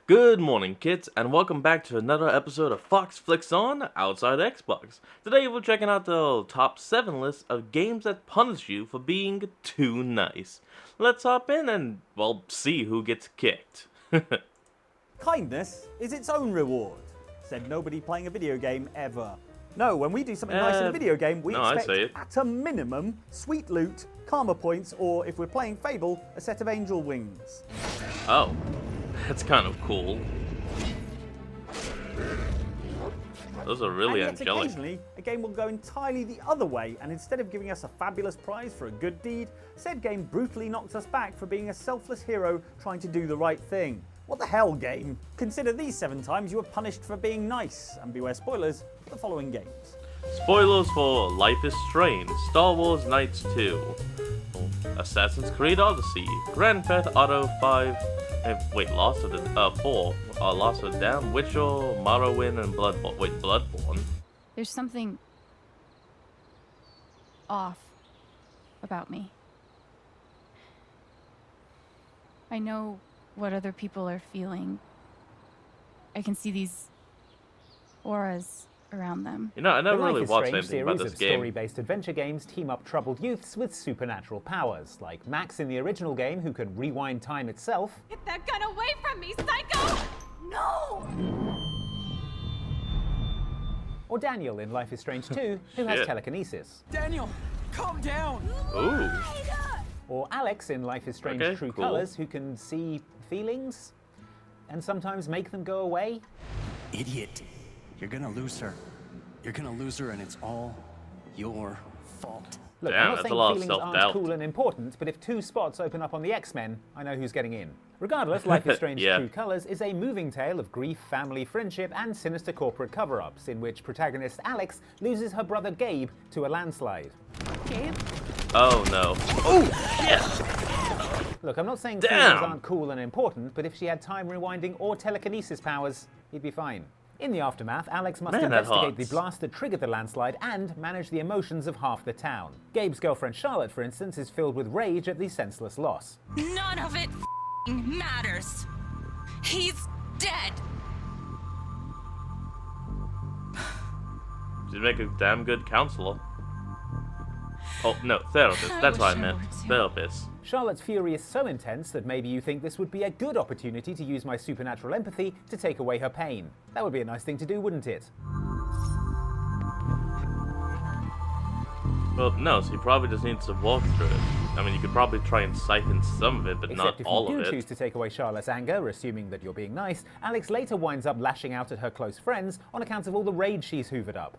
Good morning, kids, and welcome back to another episode of Fox Flicks On Outside Xbox. Today we're checking out the top 7 list of games that punish you for being too nice. Let's hop in and, well, see who gets kicked. Kindness is its own reward, said nobody playing a video game ever. No, when we do something nice in a video game, we expect, at a minimum, sweet loot, karma points, or if we're playing Fable, a set of angel wings. Oh, that's kind of cool. Those are really and yet angelic. Occasionally, a game will go entirely the other way, and instead of giving us a fabulous prize for a good deed, said game brutally knocks us back for being a selfless hero trying to do the right thing. What the hell, game? Consider these 7 times you were punished for being nice, and beware spoilers for the following games. Spoilers for Life is Strange, Star Wars Knights 2, Assassin's Creed Odyssey, Grand Theft Auto 5, Lost of the 4, Lost of the Dam, Witcher, Morrowind, and Bloodborne. There's something off about me. I know what other people are feeling. I can see these auras around them. You know, I never really watched Strange anything about series this of game. story-based adventure games team up troubled youths with supernatural powers, like Max in the original game, who can rewind time itself. Get that gun away from me, psycho! No! Or Daniel in Life is Strange 2, who has Shit. telekinesis. Daniel, calm down! Ooh. Or Alex in Life is Strange Okay, True cool. Colors, who can see feelings and sometimes make them go away. Idiot. You're gonna lose her. You're gonna lose her and it's all your fault. Look, Damn, I'm not that's a saying lot of feelings aren't self-doubt. cool and important, but if 2 spots open up on the X-Men, I know who's getting in. Regardless, Life is Strange Yeah. True Colors is a moving tale of grief, family, friendship, and sinister corporate cover-ups, in which protagonist Alex loses her brother Gabe to a landslide. Gabe? Oh no. Oh, shit! Look, I'm not saying Damn. feelings aren't cool and important, but if she had time rewinding or telekinesis powers, he'd be fine. In the aftermath, Alex must Man, that investigate the hurts. blast that triggered the landslide and manage the emotions of half the town. Gabe's girlfriend Charlotte, for instance, is filled with rage at the senseless loss. None of it matters. He's dead. She'd make a damn good counselor. Oh, no, therapist. I That's what I wish I meant. were too. Therapist. Charlotte's fury is so intense that maybe you think this would be a good opportunity to use my supernatural empathy to take away her pain. That would be a nice thing to do, wouldn't it? Well, no, so he probably just needs to walk through it. I mean, you could probably try and siphon some of it, but Except not if all you of do choose it. to take away Charlotte's anger, assuming that you're being nice, Alex later winds up lashing out at her close friends on account of all the rage she's hoovered up.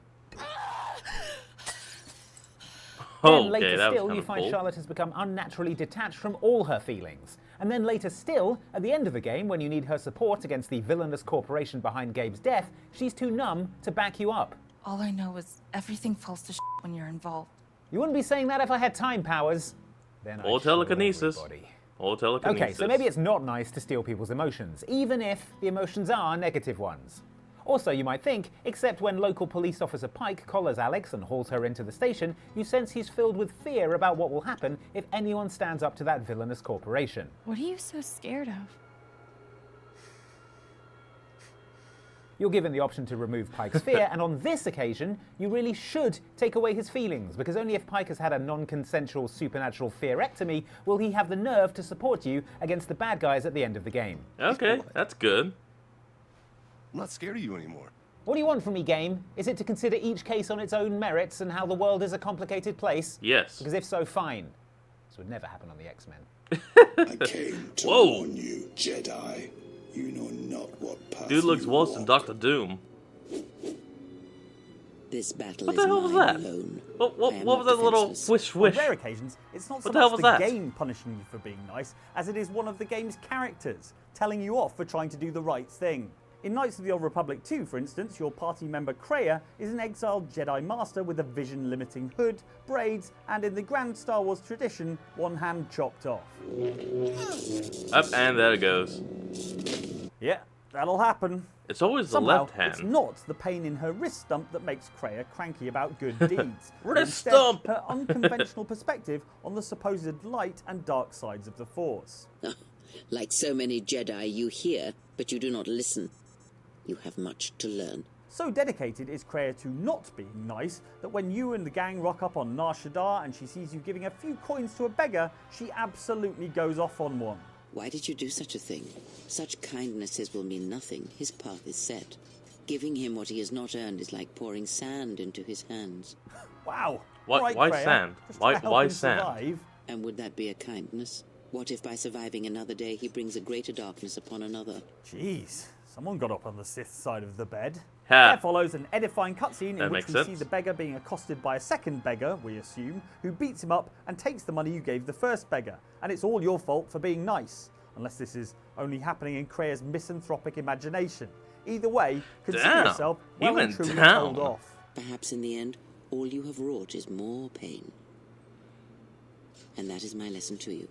Then Okay, later that was still, kind you of find cool. Charlotte has become unnaturally detached from all her feelings. And then later still, at the end of the game, when you need her support against the villainous corporation behind Gabe's death, she's too numb to back you up. All I know is everything falls to when you're involved. You wouldn't be saying that if I had time powers. Then Or I'd show telekinesis. everybody. Or telekinesis. Okay, so maybe it's not nice to steal people's emotions, even if the emotions are negative ones. Also, you might think, except when local police officer Pike collars Alex and hauls her into the station, you sense he's filled with fear about what will happen if anyone stands up to that villainous corporation. What are you so scared of? You're given the option to remove Pike's fear, and on this occasion, you really should take away his feelings, because only if Pike has had a non-consensual supernatural fearectomy will he have the nerve to support you against the bad guys at the end of the game. Okay, that's good. I'm not scared of you anymore. What do you want from me, game? Is it to consider each case on its own merits and how the world is a complicated place? Yes. Because if so, fine. This would never happen on the X-Men. I came to Whoa. warn you, Jedi. You know not what path Dude looks you worse than walk. Dr. Doom. This battle What the is hell was mine that? alone. What I am was not that little defenseless. swish On swish? rare occasions, it's not so What the hell much was the that? game punishing you for being nice, as it is one of the game's characters telling you off for trying to do the right thing. In Knights of the Old Republic 2, for instance, your party member Kreia is an exiled Jedi Master with a vision-limiting hood, braids, and in the grand Star Wars tradition, one hand chopped off. Up, and there it goes. Yeah, that'll happen. It's always the Somehow, left hand. it's not the pain in her wrist stump that makes Kreia cranky about good deeds. but Wrist instead, stump! her unconventional perspective on the supposed light and dark sides of the Force. Like so many Jedi, you hear, but you do not listen. You have much to learn. So dedicated is Kreia to not being nice that when you and the gang rock up on Nar Shaddaa and she sees you giving a few coins to a beggar, she absolutely goes off on one. Why did you do such a thing? Such kindnesses will mean nothing. His path is set. Giving him what he has not earned is like pouring sand into his hands. Wow. Why- Right, why Kreia, sand? just Why- to help why him sand? survive. And would that be a kindness? What if by surviving another day he brings a greater darkness upon another? Jeez, someone got up on the Sith side of the bed. Ha. There follows an edifying cutscene in That which makes we see sense. the beggar being accosted by a second beggar, we assume, who beats him up and takes the money you gave the first beggar. And it's all your fault for being nice. Unless this is only happening in Kreia's misanthropic imagination. Either way, consider Damn, yourself he well and went truly down. told off. Perhaps in the end, all you have wrought is more pain. And that is my lesson to you.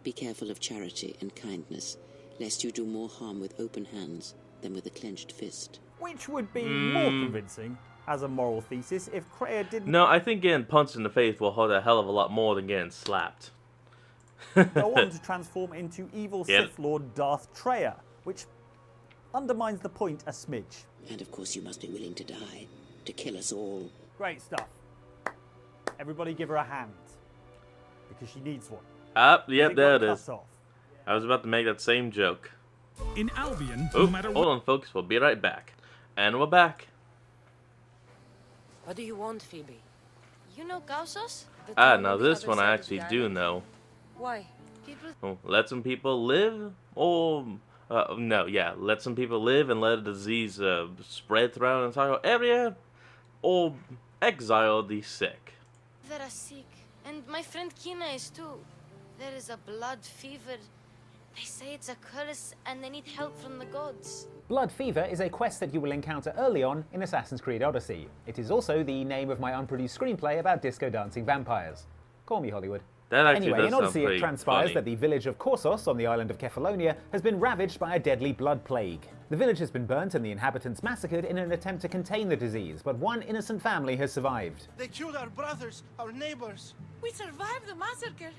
Be careful of charity and kindness, lest you do more harm with open hands than with a clenched fist. Which would be more convincing as a moral thesis if Kreia didn't No, I think getting punched in the face will hurt a hell of a lot more than getting slapped. go on to transform into evil Yeah. Sith Lord Darth Treya, which undermines the point a smidge. And of course you must be willing to die, to kill us all. Great stuff. Everybody give her a hand. Because she needs one. Yep, It there got it cut is. off. I was about to make that same joke. In Albion, Oh, no matter hold what. on, folks. We'll be right back. And we're back. What do you want, Phoebe? You know Kausos? Now this one I actually do know. Why? People Oh, let some people live, or no, yeah, let some people live and let a disease spread throughout an entire area, or exile the sick. that are sick. And my friend Kina is too. There is a blood fever. They say it's a curse and they need help from the gods. Blood Fever is a quest that you will encounter early on in Assassin's Creed Odyssey. It is also the name of my unproduced screenplay about disco dancing vampires. Call me Hollywood. That actually Anyway, does in sound Odyssey it pretty transpires funny. that the village of Korsos on the island of Kefalonia has been ravaged by a deadly blood plague. The village has been burnt and the inhabitants massacred in an attempt to contain the disease, but one innocent family has survived. They killed our brothers, our neighbors. We survived the massacre,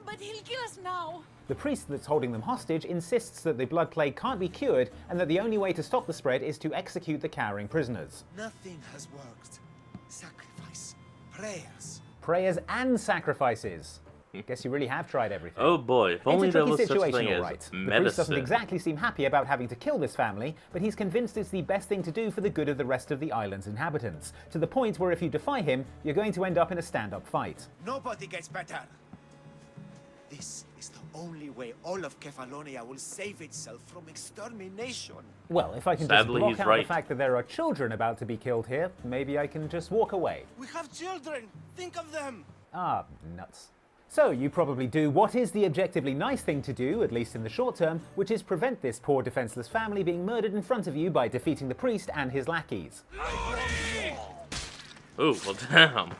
but he'll kill us now. The priest that's holding them hostage insists that the blood plague can't be cured and that the only way to stop the spread is to execute the cowering prisoners. Nothing has worked. Sacrifice, prayers. Prayers and sacrifices. Guess you really have tried everything. Oh boy, if It's only a there tricky was such a situation, thing all as right. The priest medicine. doesn't exactly seem happy about having to kill this family, but he's convinced it's the best thing to do for the good of the rest of the island's inhabitants, to the point where if you defy him, you're going to end up in a stand-up fight. Nobody gets better. This is the only way all of Kefalonia will save itself from extermination. Well, if I can Sadly, just block he's out right. the fact that there are children about to be killed here, maybe I can just walk away. We have children. Think of them. Ah, nuts. So, you probably do what is the objectively nice thing to do, at least in the short term, which is prevent this poor defenseless family being murdered in front of you by defeating the priest and his lackeys. Ooh, well damn.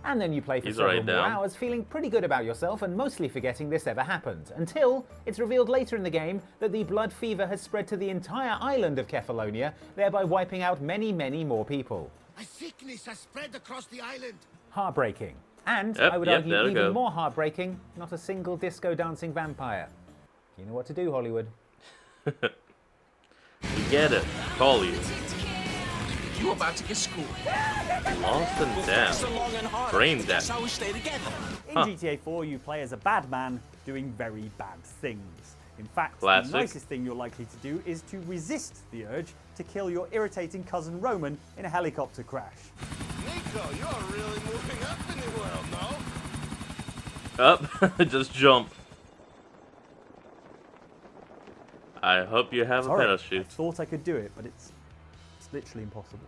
And then you play for He's several already more down. hours feeling pretty good about yourself and mostly forgetting this ever happened, until it's revealed later in the game that the blood fever has spread to the entire island of Kefalonia, thereby wiping out many, many more people. A sickness has spread across the island. Heartbreaking. And, Yep, I would yep, argue, there we even go. more heartbreaking, not a single disco dancing vampire. You know what to do, Hollywood. We get it. Call you. You about to get schooled. Lost and damned. Brain dead. That's how we stay together. In GTA 4, you play as a bad man doing very bad things. In fact, Classic. the nicest thing you're likely to do is to resist the urge to kill your irritating cousin Roman in a helicopter crash. Nico, you're really moving up in the world, no? Up. Just jump. I hope you have a Sorry, I parachute. thought I could do it, but it's literally impossible.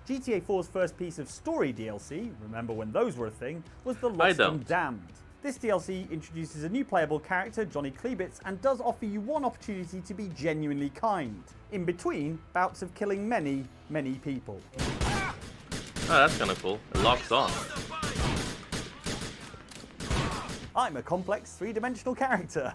GTA 4's first piece of story DLC, remember when those were a thing, was The Lost don't. and Damned. This DLC introduces a new playable character, Johnny Klebitz, and does offer you one opportunity to be genuinely kind, in between bouts of killing many, many people. Oh, that's kind of cool. It locks on. I'm a complex three-dimensional character.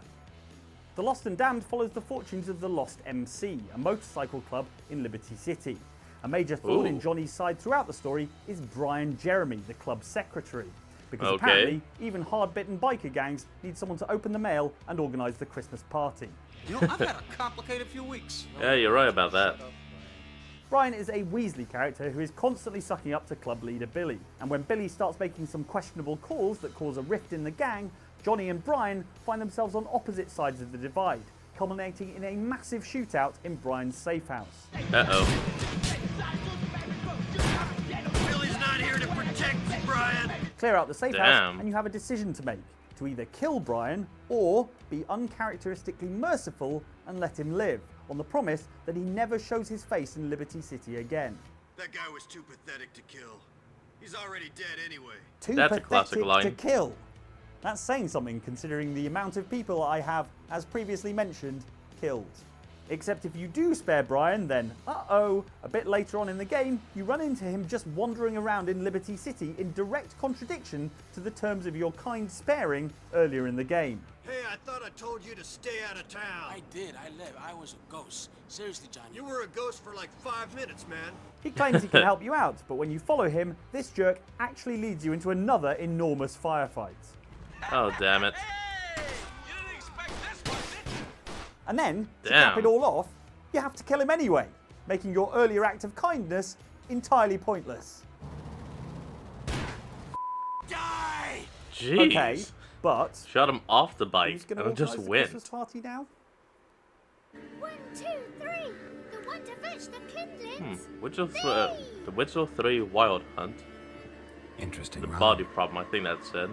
The Lost and Damned follows the fortunes of the Lost MC, a motorcycle club in Liberty City. A major thorn in Ooh. Johnny's side throughout the story is Brian Jeremy, the club's secretary. because Okay. apparently even hard-bitten biker gangs need someone to open the mail and organise the Christmas party. You know, I've had a complicated few weeks. Yeah, you're right about that. Brian is a Weasley character who is constantly sucking up to club leader Billy, and when Billy starts making some questionable calls that cause a rift in the gang, Johnny and Brian find themselves on opposite sides of the divide, culminating in a massive shootout in Brian's safe house. Uh-oh. Billy's not here to protect you, Brian. Clear out the safe house Damn. and you have a decision to make, to either kill Brian or be uncharacteristically merciful and let him live, on the promise that he never shows his face in Liberty City again. That guy was too pathetic to kill. He's already dead anyway. Too That's a pathetic classic line. to kill. That's saying something considering the amount of people I have, as previously mentioned, killed. Except if you do spare Brian, then uh-oh, a bit later on in the game, you run into him just wandering around in Liberty City in direct contradiction to the terms of your kind sparing earlier in the game. Hey, I thought I told you to stay out of town. I did. I left. I was a ghost. Seriously, Johnny. You were a ghost for like 5 minutes, man. He claims he can help you out, but when you follow him, this jerk actually leads you into another enormous firefight. Oh, damn it. And then, to Damn. cap it all off, you have to kill him anyway, making your earlier act of kindness entirely pointless. Die! Jeez. Okay, but Shot him off the bike who's going to and just organise the went. Christmas party now? 1, 2, 3. The one to fetch the kindlings. The Witcher 3 Wild Hunt. Interesting. The Raleigh. body problem, I think that said.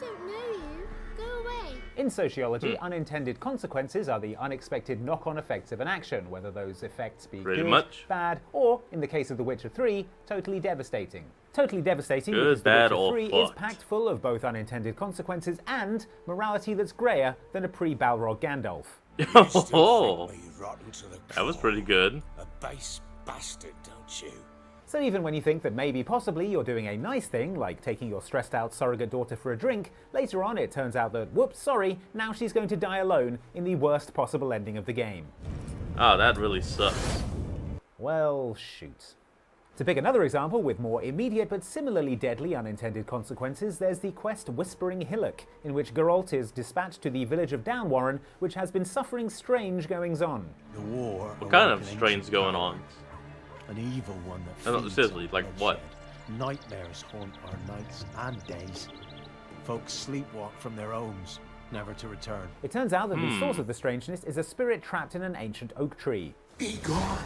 Don't know you. Go away. In sociology, unintended consequences are the unexpected knock-on effects of an action, whether those effects be Pretty good, much. bad, or, in the case of The Witcher 3, totally devastating. Totally devastating Good, because The bad, Witcher or 3 is fucked. packed full of both unintended consequences and morality that's greyer than a pre-Balrog Gandalf. Oh, that was pretty good. A base bastard, don't you? So even when you think that maybe possibly you're doing a nice thing, like taking your stressed out surrogate daughter for a drink, later on it turns out that, whoops, sorry, now she's going to die alone in the worst possible ending of the game. Oh, that really sucks. Well, shoot. To pick another example with more immediate but similarly deadly unintended consequences, there's the quest Whispering Hillock, in which Geralt is dispatched to the village of Downwarren, which has been suffering strange goings-on. The war. What kind of awoke an strange ancient going power, on? An evil one that No, feeds seriously, on like what? bloodshed. Nightmares haunt our nights and days. Folks sleepwalk from their homes, never to return. It turns out that the source of the strangeness is a spirit trapped in an ancient oak tree. Be gone.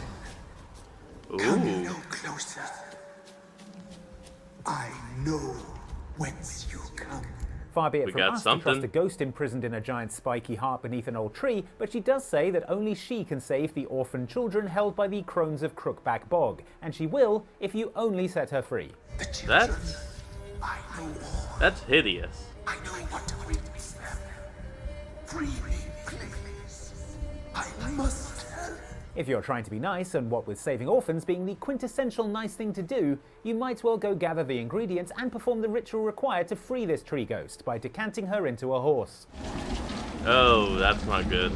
Ooh. Come no closer. I know whence you come. Far be it We from got us to trust something. a ghost imprisoned in a giant spiky heart beneath an old tree, but she does say that only she can save the orphan children held by the crones of Crookback Bog, and she will if you only set her free. The children. That's I know all. that's hideous. I know what to witness them. Free me, please. I must help. If you're trying to be nice, and what with saving orphans being the quintessential nice thing to do, you might well go gather the ingredients and perform the ritual required to free this tree ghost by decanting her into a horse. Oh, that's not good.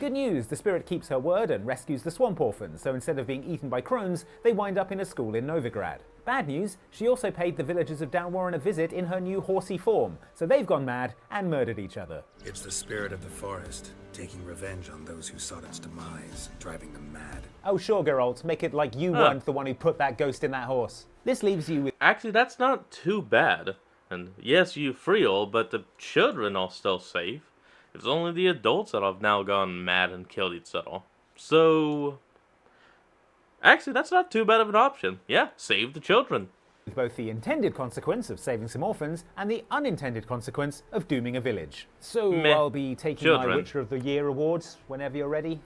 Good news, the spirit keeps her word and rescues the swamp orphans, so instead of being eaten by crones, they wind up in a school in Novigrad. Bad news, she also paid the villagers of Downwarren a visit in her new horsey form, so they've gone mad and murdered each other. It's the spirit of the forest, taking revenge on those who sought its demise, driving them mad. Oh sure, Geralt, make it like you weren't the one who put that ghost in that horse. This leaves you with... Actually, that's not too bad. And yes, you free all, but the children are still safe. It's only the adults that have now gone mad and killed each other. So, actually, that's not too bad of an option. Yeah, save the children. both the intended consequence of saving some orphans and the unintended consequence of dooming a village. So Meh. I'll be taking my Witcher of the Year awards whenever you're ready.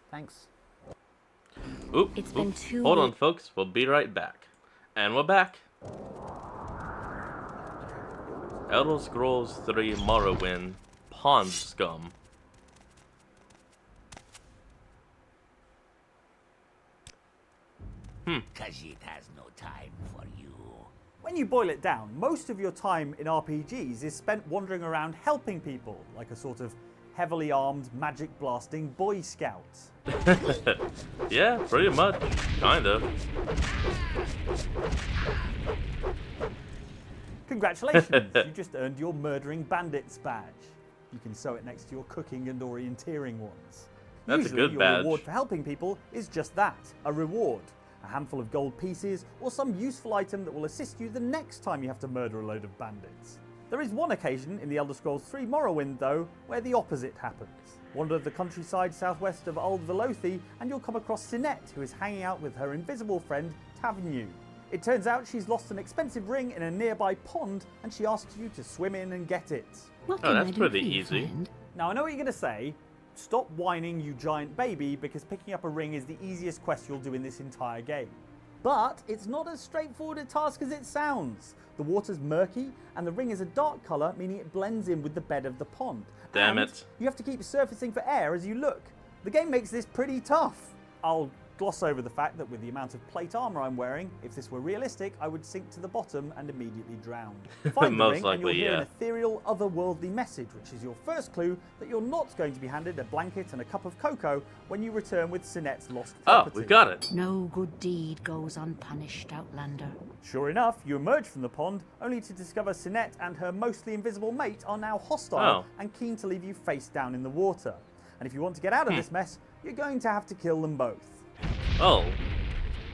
Thanks. Oop, It's been too hold on, late. folks. We'll be right back. And we're back. Elder Scrolls 3 Morrowind Pond Scum. Cause it has no time for you. When you boil it down, most of your time in RPGs is spent wandering around helping people, like a sort of heavily armed, magic blasting Boy Scouts. Yeah, pretty much. Kind of. Congratulations, you just earned your Murdering Bandits badge. You can sew it next to your cooking and orienteering ones. That's Usually, a good your badge. reward for helping people is just that, a reward. A handful of gold pieces or some useful item that will assist you the next time you have to murder a load of bandits. There is one occasion in the Elder Scrolls 3 Morrowind, though, where the opposite happens. Wander the countryside southwest of Old Velothi and you'll come across Sinette, who is hanging out with her invisible friend, Tavernew. It turns out she's lost an expensive ring in a nearby pond and she asks you to swim in and get it. Oh, that's pretty easy. Now, I know what you're going to say. Stop whining, you giant baby, because picking up a ring is the easiest quest you'll do in this entire game. But it's not as straightforward a task as it sounds. The water's murky, and the ring is a dark colour, meaning it blends in with the bed of the pond. Damn and it. You have to keep surfacing for air as you look. The game makes this pretty tough. I'll gloss over the fact that with the amount of plate armour I'm wearing, if this were realistic, I would sink to the bottom and immediately drown. Find the Most ring likely, and you'll hear an yeah. ethereal, otherworldly message, which is your first clue that you're not going to be handed a blanket and a cup of cocoa when you return with Sinette's lost property. Oh, we got it. No good deed goes unpunished, Outlander. Sure enough, you emerge from the pond, only to discover Sinette and her mostly invisible mate are now hostile and keen to leave you face down in the water. And if you want to get out of this mess, you're going to have to kill them both. Oh.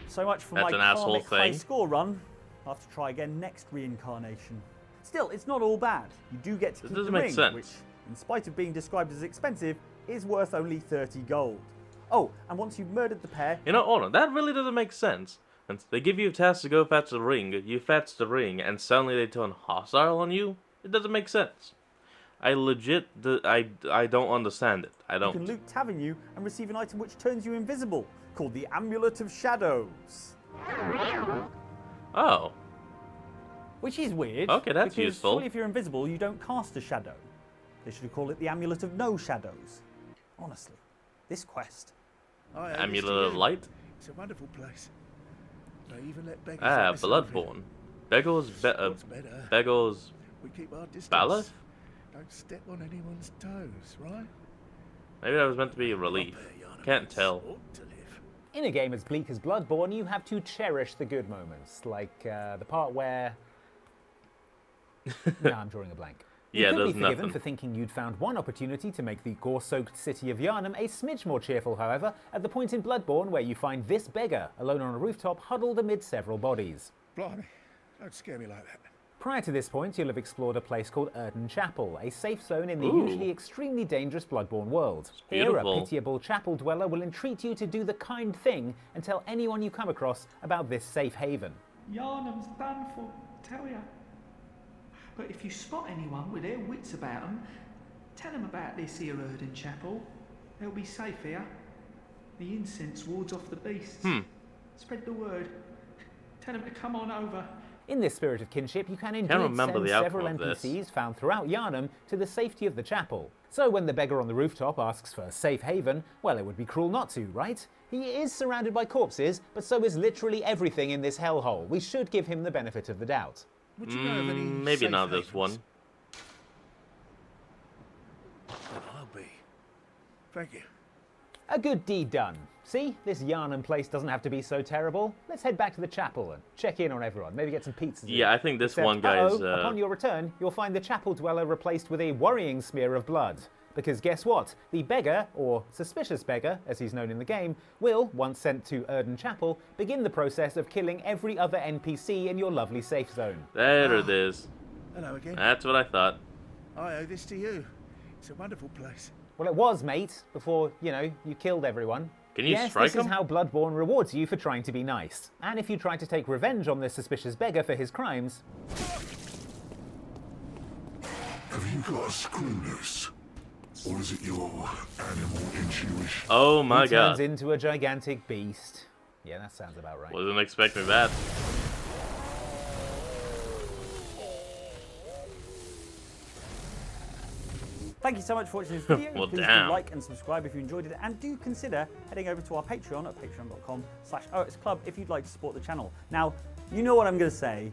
So much for That's my an asshole karmic high thing. score run. I'll have to try again next reincarnation. Still, it's not all bad. You do get to keep the doesn't make ring, sense. which, in spite of being described as expensive, is worth only 30 gold. Oh, and once you've murdered the pair... You know, hold on, that really doesn't make sense. And they give you a task to go fetch the ring, you fetch the ring, and suddenly they turn hostile on you? It doesn't make sense. I legit, I don't understand it. I You don't. can loot Tavernew and receive an item which turns you invisible, called the Amulet of Shadows. Oh. Which is weird. Okay, that's because useful. surely if you're invisible, you don't cast a shadow. They should call it the Amulet of No Shadows. Honestly, this quest. Amulet of Light? It's a wonderful place. They even let beggars Ah, like myself in. Bloodborne. Beggar's What's better? Beggar's We keep our distance. Ballad? Don't step on anyone's toes, right? Maybe that was meant to be a relief. Can't tell. In a game as bleak as Bloodborne, you have to cherish the good moments, like the part where... No, I'm drawing a blank. Yeah, you could there's be forgiven nothing. for thinking you'd found one opportunity to make the gore-soaked city of Yharnam a smidge more cheerful, however, at the point in Bloodborne where you find this beggar, alone on a rooftop, huddled amid several bodies. Blimey, don't scare me like that. Prior to this point, you'll have explored a place called Erden Chapel, a safe zone in the Ooh. usually extremely dangerous Bloodborne world. Here, a beautiful. pitiable chapel dweller will entreat you to do the kind thing and tell anyone you come across about this safe haven. Yharnam's done for, tell ya. But if you spot anyone with their wits about them, tell them about this here Erden Chapel. They'll be safe here. The incense wards off the beasts. Spread the word. Tell them to come on over. In this spirit of kinship, you can indeed remember send the outcome several of this. NPCs found throughout Yharnam to the safety of the chapel. So when the beggar on the rooftop asks for a safe haven, well, it would be cruel not to, right? He is surrounded by corpses, but so is literally everything in this hellhole. We should give him the benefit of the doubt. Would you know of any Maybe safe not this havens? one. Then I'll be. Thank you. A good deed done. See, this Yharnam place doesn't have to be so terrible. Let's head back to the chapel and check in on everyone. Maybe get some pizzas. Yeah, I think this Except, one guy's. upon your return, you'll find the chapel dweller replaced with a worrying smear of blood. Because guess what? The beggar, or suspicious beggar, as he's known in the game, will, once sent to Erden Chapel, begin the process of killing every other NPC in your lovely safe zone. There it is. Hello again. That's what I thought. I owe this to you. It's a wonderful place. Well, it was, mate, before, you killed everyone. Can you yes, strike this is him? how Bloodborne rewards you for trying to be nice. And if you try to take revenge on this suspicious beggar for his crimes... Have you got a screw loose? Or is it your animal intuition? Oh my he turns god. into a gigantic beast. Yeah, that sounds about right. Wasn't expecting that. Thank you so much for watching this video. Well, Please damn. do like and subscribe if you enjoyed it, and do consider heading over to our Patreon at patreon.com/OXClub if you'd like to support the channel. Now, you know what I'm going to say.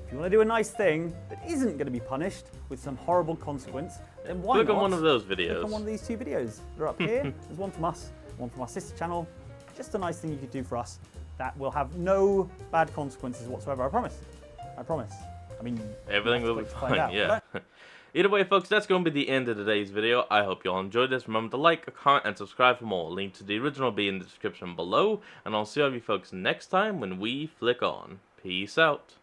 If you want to do a nice thing that isn't going to be punished with some horrible consequence, then why Click not? on one of those Click videos. on one of these 2 videos. They're up here. There's one from us, one from our sister channel. Just a nice thing you could do for us that will have no bad consequences whatsoever. I promise. I promise. I mean, Everything will be click to find fine, out, yeah. but Either way, folks, that's going to be the end of today's video. I hope you all enjoyed this. Remember to like, comment, and subscribe for more. Link to the original will be in the description below. And I'll see all of you folks next time when we flick on. Peace out.